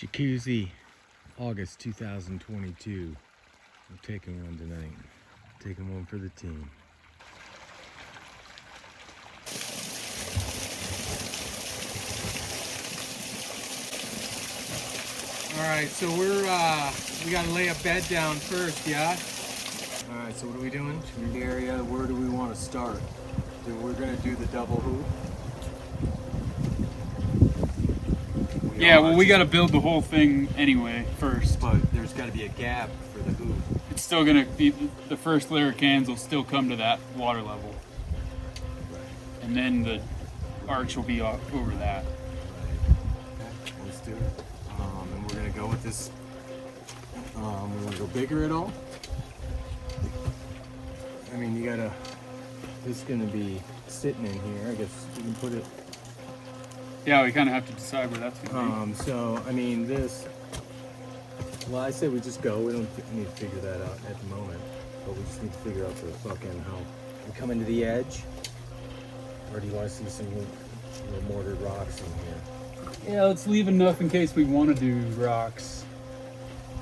Jacuzzi, August 2022. I'm taking one tonight. Taking one for the team. All right, so we gotta lay a bed down first, yeah? All right, so what are we doing? Community area, where do we want to start? We're gonna do the double hoop. Yeah, well, we got to build the whole thing anyway first. But there's got to be a gap for the hoop. It's still going to be, the first layer of cans will still come to that water level. Right. And then the arch will be over that. Right. Okay, let's do it. And we're gonna go with this. We're gonna go bigger at all. I mean, you gotta. This is gonna be sitting in here. I guess you can put it. Yeah, we kind of have to decide where that's going to be. So I mean, this. Well, I say we just go. We don't need to figure that out at the moment, but we just need to figure out the fucking how we come into the edge. Or do you want to see some mortared rocks in here? Yeah, let's leave enough in case we want to do rocks.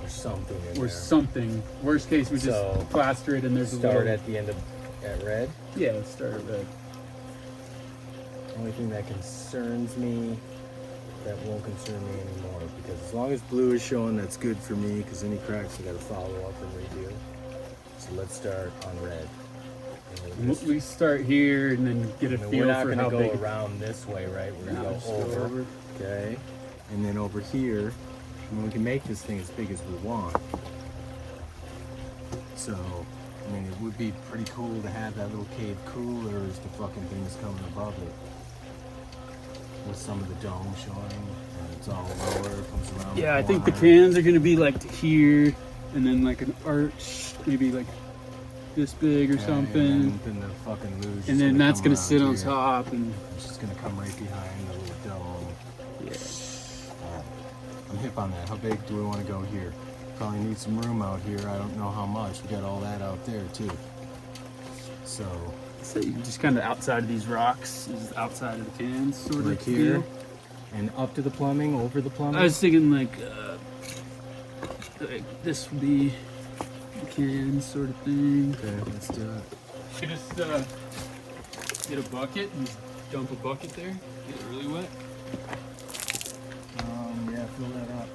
Or something in Or there. something. Worst case, we just plaster it and there's a Start little... at the end of at red. Yeah, let's start at red. Only thing that concerns me, that won't concern me anymore, because as long as blue is showing, that's good for me, because any cracks I got to follow up and redo. So let's start on red. We start here and then get a feel we're not for going how to big. go around this way, right? We're going to just go over. Okay. And then over here, and we can make this thing as big as we want. So, I mean, it would be pretty cool to have that little cave cooler as the fucking thing is coming above it. With some of the dome showing, and it's all lower, it comes around. Yeah, I think the corner. cans are going to be like to here, and then like an arch, maybe like this big or Okay, something. And then the fucking luge. And then that's going to sit on top, and It's just going to come right behind the little dome. yeah. I'm hip on that. How big do we want to go here? Probably need some room out here. I don't know how much. We got all that out there too. So you just kind of outside of these rocks, is outside of the cans, sort like of here, feel. and up to the plumbing, over the plumbing. I was thinking like this would be the cans sort of thing. Okay, let's do it. You just get a bucket and dump a bucket there, get it really wet. Yeah, fill that up.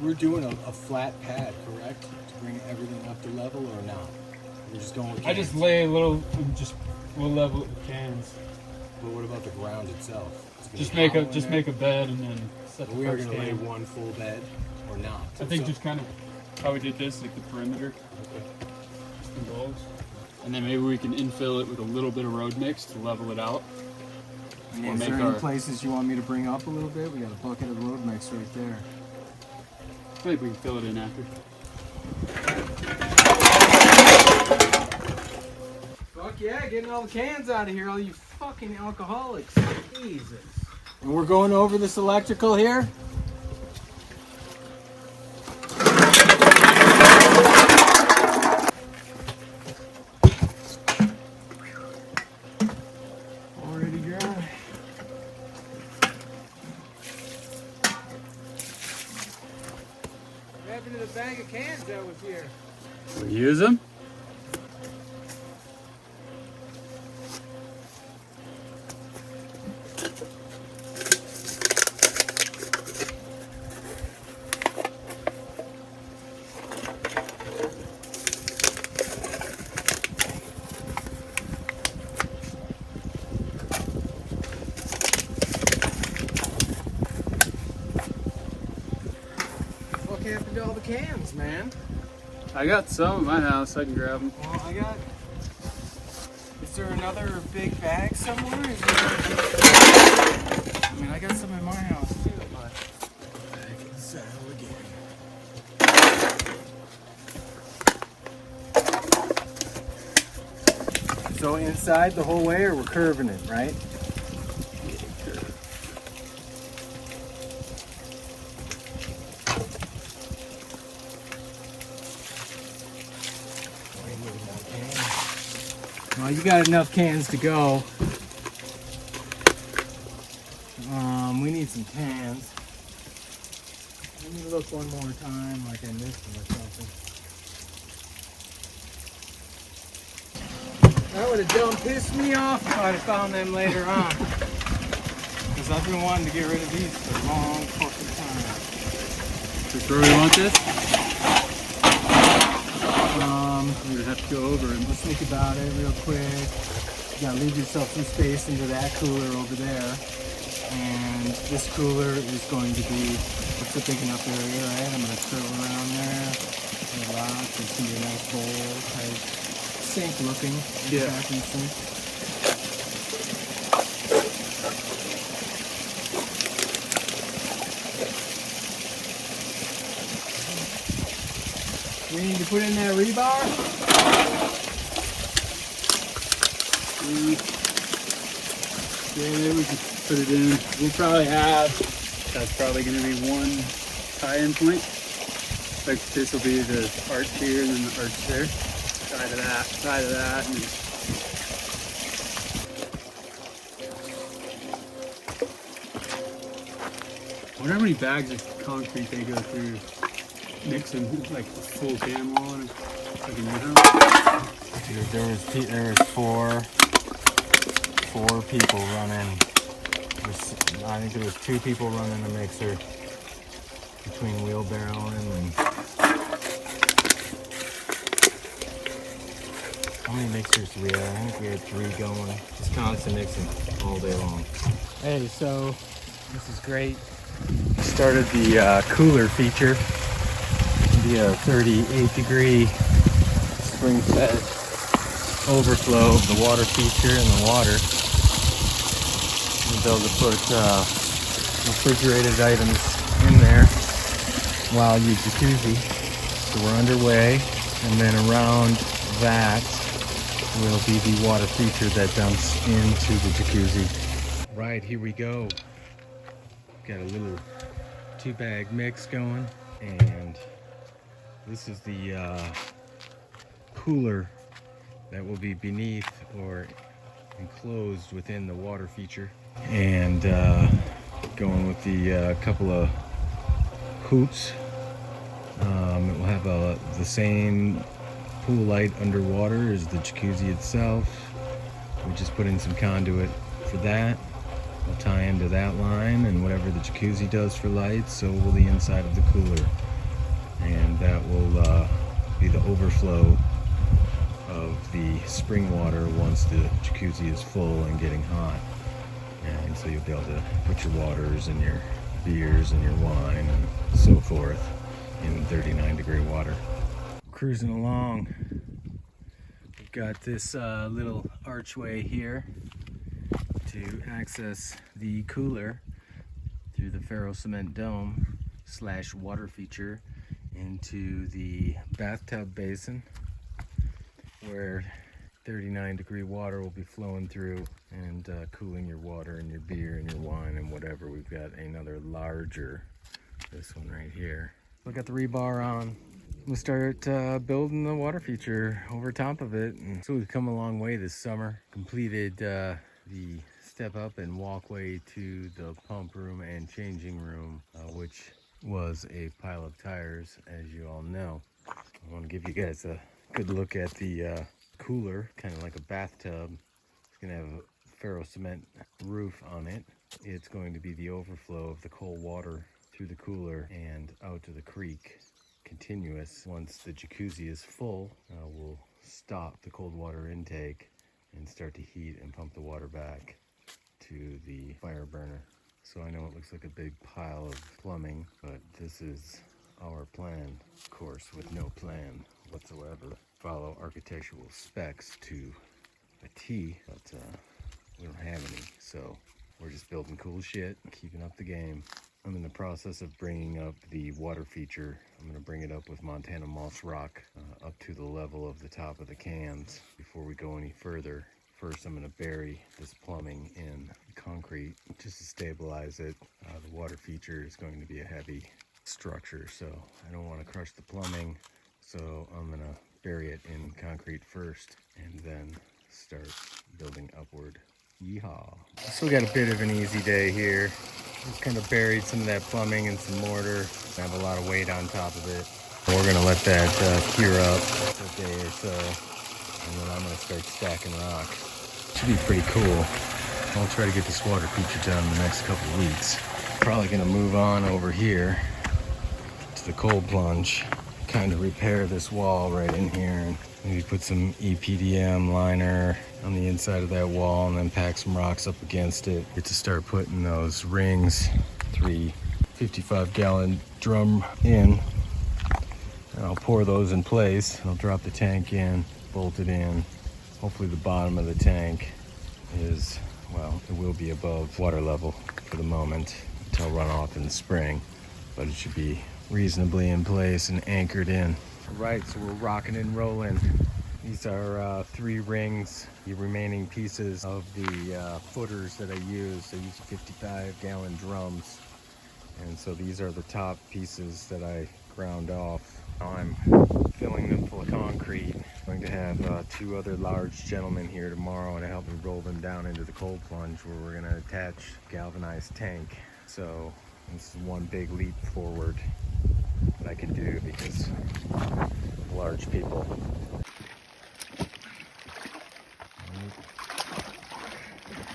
We're doing a flat pad, correct? To bring everything up to level, or not? We're just going with I cans. just lay a little, we'll level it with cans. But what about the ground itself? It's gonna Just be make hollow in just there? make a bed and then set the We are first going to lay can. one full bed, or not? I think So- just kind of how we did this, like the perimeter, Okay. just the walls. And then maybe we can infill it with a little bit of road mix to level it out. And Or is make there our- any places you want me to bring up a little bit? We got a bucket of road mix right there. I think we can fill it in after. Fuck yeah, getting all the cans out of here, all you fucking alcoholics. Jesus. And we're going over this electrical here? Already dry. What happened to the bag of cans that was here? We use them. What happened to all the cans, man? I got some at my house. I can grab them. Well, I got. Is there another big bag somewhere? Is there... I mean, I got some in my house too, but. Back in the saddle again. So inside the whole way, or we're curving it, right? Well, you got enough cans to go. We need some cans. Let me look one more time, like I missed them or something. That would have done pissed me off if I'd have found them later on. Because I've been wanting to get rid of these for a long fucking time. Is where we want this? We're gonna have to go over and let's think about it real quick. You gotta leave yourself some space into that cooler over there. And this cooler is going to be, it's a big enough area, right? I'm gonna throw it around there. Relax. It's gonna be a nice bowl type sink looking. Yeah. Vacuum sink. We need to put in that rebar. Yeah, we can put it in. We'll probably have, that's probably going to be one tie-in point. Like this will be the arch here and then the arch there. Tie to that, tie to that. And I wonder how many bags of concrete they go through mixing like the full can wall and like a new house. Dude, there was four people running. I think there was 2 people running the mixer between wheelbarrowing and. How many mixers do we have? I think we had 3 going. Just constant mixing all day long. Hey, so this is great. We started the cooler feature. It'll be a 38-degree spring-fed overflow of the water feature and the water. We'll be able to put refrigerated items in there while you jacuzzi. So we're underway, and then around that will be the water feature that dumps into the jacuzzi. Right, here we go. Got a little 2-bag mix going, and this is the cooler that will be beneath or enclosed within the water feature. And going with the couple of hoops. It will have the same pool light underwater as the jacuzzi itself. We just put in some conduit for that. We'll tie into that line, and whatever the jacuzzi does for lights, so will the inside of the cooler. And that will be the overflow of the spring water once the jacuzzi is full and getting hot. And so you'll be able to put your waters and your beers and your wine and so forth in 39-degree water. Cruising along. We've got this little archway here to access the cooler through the ferro cement dome / water feature into the bathtub basin, where 39-degree water will be flowing through and cooling your water and your beer and your wine and whatever. We've got another larger, this one right here. So I got the rebar on. We'll start building the water feature over top of it. And so we've come a long way this summer. Completed the step up and walkway to the pump room and changing room, which was a pile of tires, as you all know. I want to give you guys a good look at the cooler, kind of like a bathtub. It's going to have a ferro cement roof on it. It's going to be the overflow of the cold water through the cooler and out to the creek, continuous. Once the jacuzzi is full, we'll stop the cold water intake and start to heat and pump the water back to the fire burner. So I know it looks like a big pile of plumbing, but this is our plan, of course, with no plan whatsoever. Follow architectural specs to a T, but we don't have any, so we're just building cool shit, keeping up the game. I'm in the process of bringing up the water feature. I'm going to bring it up with Montana moss rock up to the level of the top of the cans. Before we go any further, first I'm going to bury this plumbing in concrete just to stabilize it. The water feature is going to be a heavy structure, so I don't want to crush the plumbing, so I'm going to bury it in concrete first and then start building upward. Yeehaw. So we got a bit of an easy day here. Just kind of buried some of that plumbing and some mortar. I have a lot of weight on top of it. We're gonna let that cure up for a day or so, and then I'm gonna start stacking rock. Should be pretty cool. I'll try to get this water feature done in the next couple of weeks. Probably gonna move on over here to the cold plunge, kind of repair this wall right in here, and maybe put some EPDM liner on the inside of that wall, and then pack some rocks up against it. Get to start putting those rings, 3 55-gallon drum in, and I'll pour those in place. I'll drop the tank in, bolt it in. Hopefully the bottom of the tank is, well, it will be above water level for the moment until runoff in the spring, but it should be reasonably in place and anchored in. All right, so we're rocking and rolling. These are 3 rings, the remaining pieces of the footers that I used. I used 55-gallon drums, and so these are the top pieces that I ground off. Now I'm filling them full of concrete. I'm going to have 2 other large gentlemen here tomorrow to help me roll them down into the cold plunge, where we're going to attach a galvanized tank. So this is one big leap forward that I can do because of large people.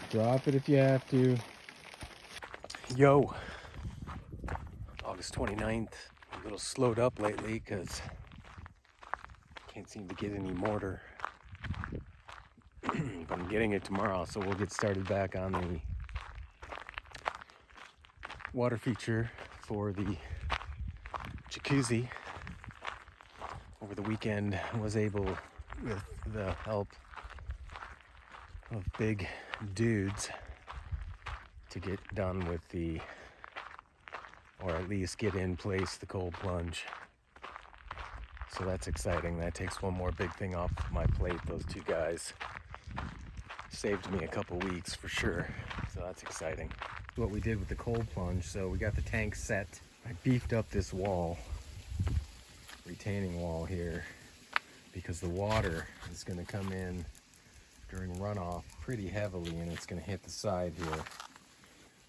Drop it if you have to. Yo, August 29th. A little slowed up lately because can't seem to get any mortar. But I'm getting it tomorrow, so we'll get started back on the water feature for the Jacuzzi. Over the weekend, I was able, with the help of big dudes, to get done with the, or at least get in place the cold plunge. So that's exciting. That takes one more big thing off my plate. Those 2 guys saved me a couple weeks for sure. So that's exciting. What we did with the cold plunge, so we got the tank set. I beefed up this wall, retaining wall here, because the water is going to come in during runoff pretty heavily, and it's going to hit the side here.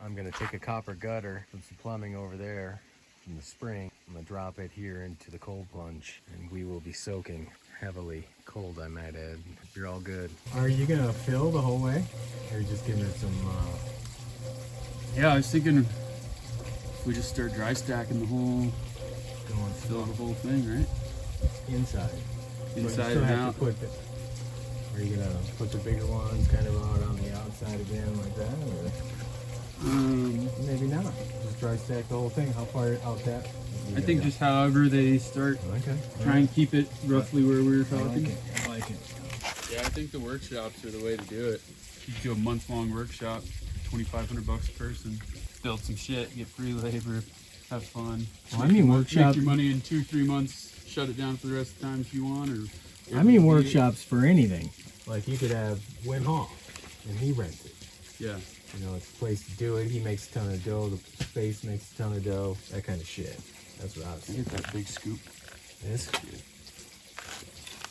I'm going to take a copper gutter, put some plumbing over there from the spring. I'm going to drop it here into the cold plunge, and we will be soaking heavily. Cold, I might add. You're all good. Are you going to fill the whole way? Or are you just giving it some... Yeah, I was thinking if we just start dry stacking the whole, fill the whole thing, right? Inside. Inside and out. Are you gonna put the bigger ones kind of out on the outside again like that, or maybe not? Just dry stack the whole thing. How far out that? I think just however they start. Okay. Try and keep it roughly where we were talking. I like it. Yeah, I think the workshops are the way to do it. You could do a month-long workshop, $2,500 a person. Build some shit, get free labor, have fun. Well, I mean, workshop. Make your money in 2-3 months. Shut it down for the rest of the time if you want, or. I mean, workshops for anything. Like you could have Win Hall, and he rents it. Yeah. You know, it's a place to do it. He makes a ton of dough. The space makes a ton of dough. That kind of shit. That's what I was saying. Get that big scoop. This.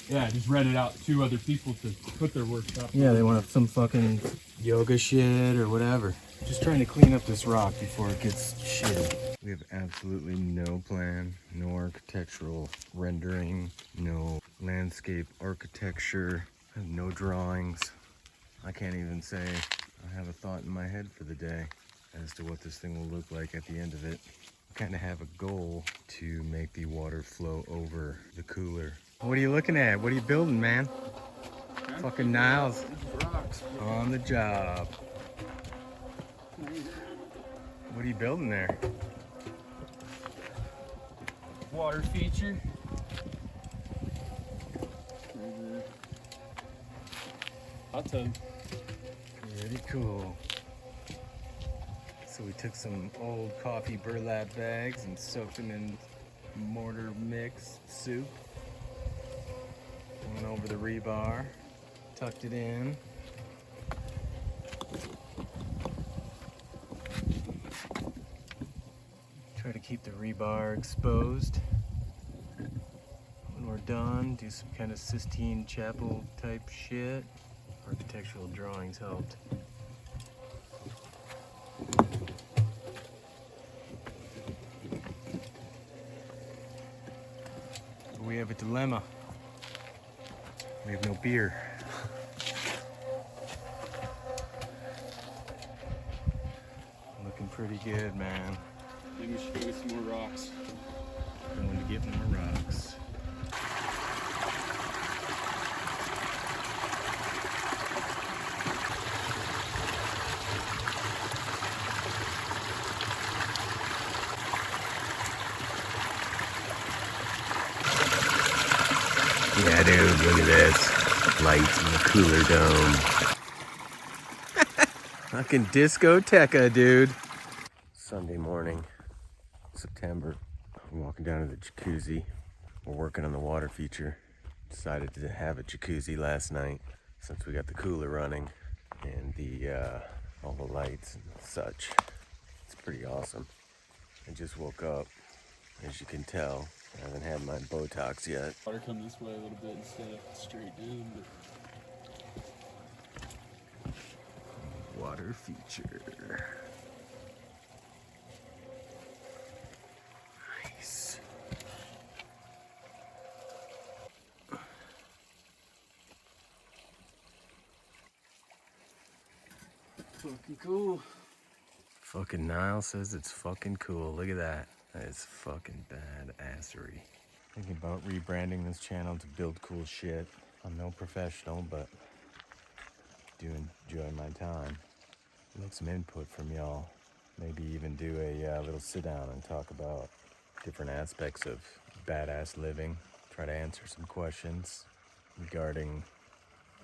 Yeah, just rent it out to other people to put their workshop. Yeah, they want some fucking yoga shit or whatever. Just trying to clean up this rock before it gets shitty. We have absolutely no plan, no architectural rendering, no landscape architecture, no drawings. I can't even say I have a thought in my head for the day as to what this thing will look like at the end of it. I kind of have a goal to make the water flow over the cooler. What are you looking at? What are you building, man? Fucking Niles on the job. What are you building there? Water feature. Hot tub. Pretty cool. So we took some old coffee burlap bags and soaked them in mortar mix soup. Went over the rebar, tucked it in. Try to keep the rebar exposed. When we're done, do some kind of Sistine Chapel type shit. Architectural drawings helped. We have a dilemma. We have no beer. Looking pretty good, man. Maybe we should go get some more rocks. Going to get more rocks. Yeah, dude, look at this. Lights in the cooler dome. Fucking discoteca, dude. Sunday morning, September. I'm walking down to the jacuzzi. We're working on the water feature. Decided to have a jacuzzi last night since we got the cooler running and the all the lights and such. It's pretty awesome. I just woke up, as you can tell. I haven't had my Botox yet. Water come this way a little bit instead of straight down, but Water feature. Nice. fucking cool. Fucking Niall says it's fucking cool. Look at that. That is fucking badassery. Thinking about rebranding this channel to build cool shit. I'm no professional, but do enjoy my time. Like some input from y'all. Maybe even do a little sit down and talk about different aspects of badass living. Try to answer some questions regarding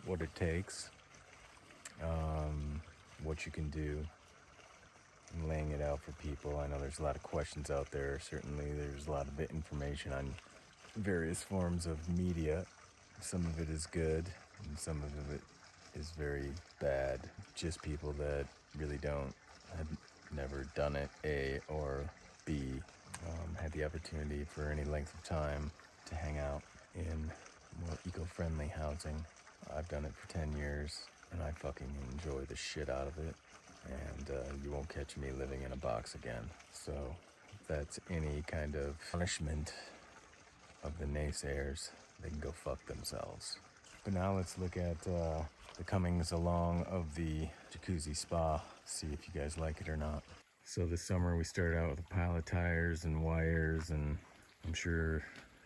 what it takes, what you can do, and laying it out for people. I know there's a lot of questions out there. Certainly there's a lot of information on various forms of media. Some of it is good and some of it is very bad. Just people that really have never done it, A, or B, had the opportunity for any length of time to hang out in more eco-friendly housing. I've done it for 10 years and I fucking enjoy the shit out of it. And you won't catch me living in a box again. So if that's any kind of punishment of the naysayers, they can go fuck themselves. But now let's look at the comings along of the Jacuzzi Spa, see if you guys like it or not. So this summer we started out with a pile of tires and wires, and I'm sure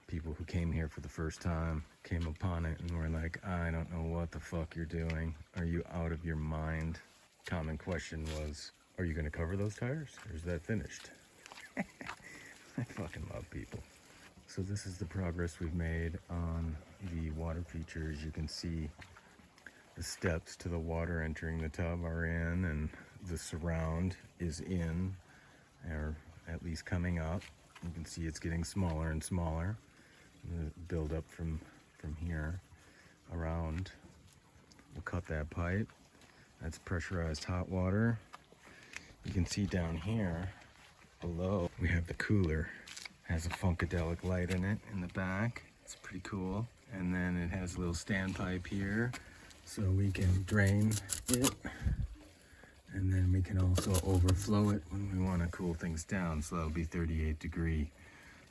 people who came here for the first time came upon it and were like, I don't know what the fuck you're doing. Are you out of your mind? Common question was, are you going to cover those tires or is that finished? I fucking love people. So this is the progress we've made on the water feature. As you can see, the steps to the water entering the tub are in and the surround is in, or at least coming up. You can see it's getting smaller and smaller. The build up from here around. We'll cut that pipe. That's pressurized hot water. You can see down here below we have the cooler. Has a Funkadelic light in it in the back. It's pretty cool. And then it has a little standpipe here so we can drain it. And then we can also overflow it when we want to cool things down. So that'll be 38 degree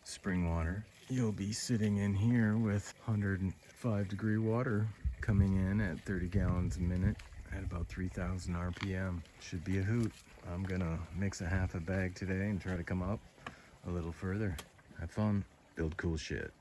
spring water. You'll be sitting in here with 105 degree water coming in at 30 gallons a minute at about 3,000 RPM. Should be a hoot. I'm gonna mix a half a bag today and try to come up a little further. Have fun, build cool shit.